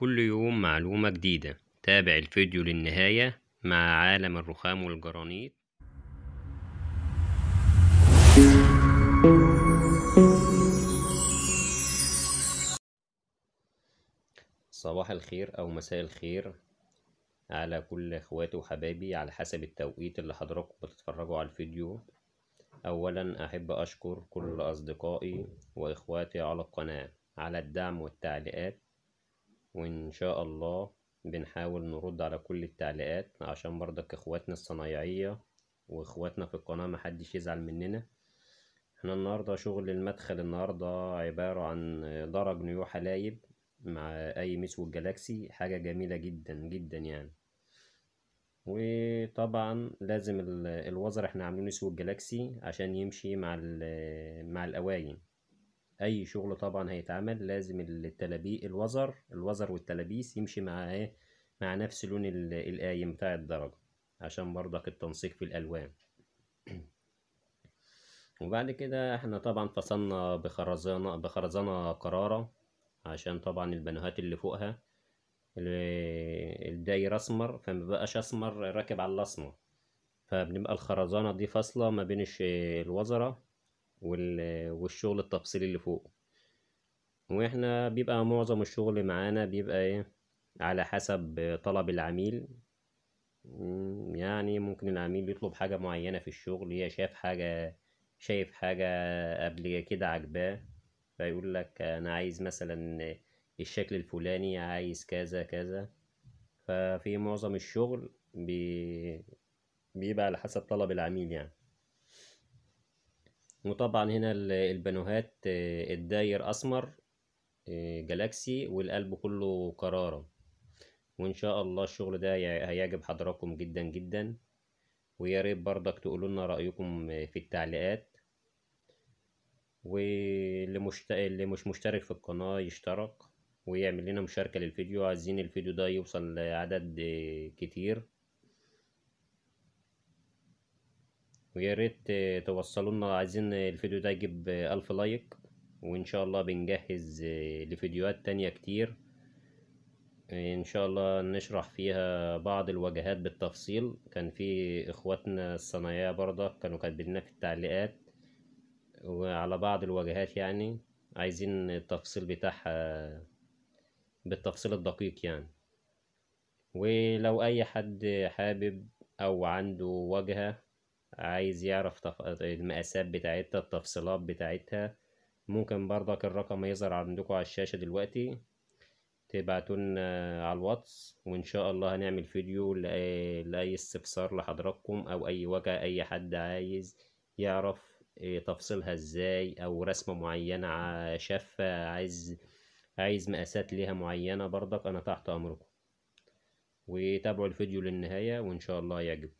كل يوم معلومة جديدة. تابع الفيديو للنهاية مع عالم الرخام والجرانيت. صباح الخير أو مساء الخير على كل اخواتي وحبايبي على حسب التوقيت اللي حضراتكم بتتفرجوا على الفيديو. أولا أحب أشكر كل أصدقائي وإخواتي على القناة على الدعم والتعليقات، وإن شاء الله بنحاول نرد على كل التعليقات عشان برضك إخواتنا الصنايعية وإخواتنا في القناة محدش يزعل مننا. احنا النهاردة شغل المدخل النهاردة عبارة عن درج نيو حلايب مع أي مسو الجلاكسي، حاجة جميلة جدا جدا يعني. وطبعا لازم الوزر احنا عاملين مسو الجلاكسي عشان يمشي مع القوايم. اي شغل طبعا هيتعمل لازم الوزر والتلابيس يمشي مع ايه، مع نفس لون القايم بتاع الدرجة عشان برضك التنسيق في الالوان. وبعد كده احنا طبعا فصلنا بخرزانة قرارة عشان طبعا البانوهات اللي فوقها الداير اسمر، فمبقاش اسمر راكب على الاسمر، فبنبقى الخرزانة دي فاصلة ما بين الوزرة والشغل التفصيلي اللي فوق. واحنا بيبقى معظم الشغل معانا بيبقى ايه على حسب طلب العميل. يعني ممكن العميل يطلب حاجة معينة في الشغل، هي شايف حاجة قبل كده عجباه، فيقول لك انا عايز مثلا الشكل الفلاني، عايز كذا كذا. ففي معظم الشغل بيبقى على حسب طلب العميل يعني. وطبعا هنا البانوهات الداير اسمر جالاكسي والقلب كله قرارة. وان شاء الله الشغل ده هيعجب حضراتكم جدا جدا. ويا ريت برضك تقولوا لنا رأيكم في التعليقات. اللي مش مشترك في القناة يشترك ويعمل لنا مشاركة للفيديو، عايزين الفيديو ده يوصل لعدد كتير. ويا ريت توصلوا لنا، عايزين الفيديو ده يجيب 1000 لايك، وان شاء الله بنجهز لفيديوهات تانية كتير ان شاء الله نشرح فيها بعض الواجهات بالتفصيل. كان في اخواتنا الصنايعية برضه كانوا كاتبين لنا في التعليقات وعلى بعض الواجهات، يعني عايزين التفصيل بتاعها بالتفصيل الدقيق يعني. ولو اي حد حابب او عنده واجهة عايز يعرف المقاسات بتاعتها التفصيلات بتاعتها، ممكن برضك الرقم يظهر عندكم على الشاشة دلوقتي، تبعتولنا على الواتس وإن شاء الله هنعمل فيديو لأي استفسار لحضراتكم أو أي وجه أي حد عايز يعرف تفصيلها إزاي، أو رسمة معينة شافة عايز مقاسات ليها معينة، برضك أنا تحت أمركم. وتابعوا الفيديو للنهاية وإن شاء الله يعجبكم.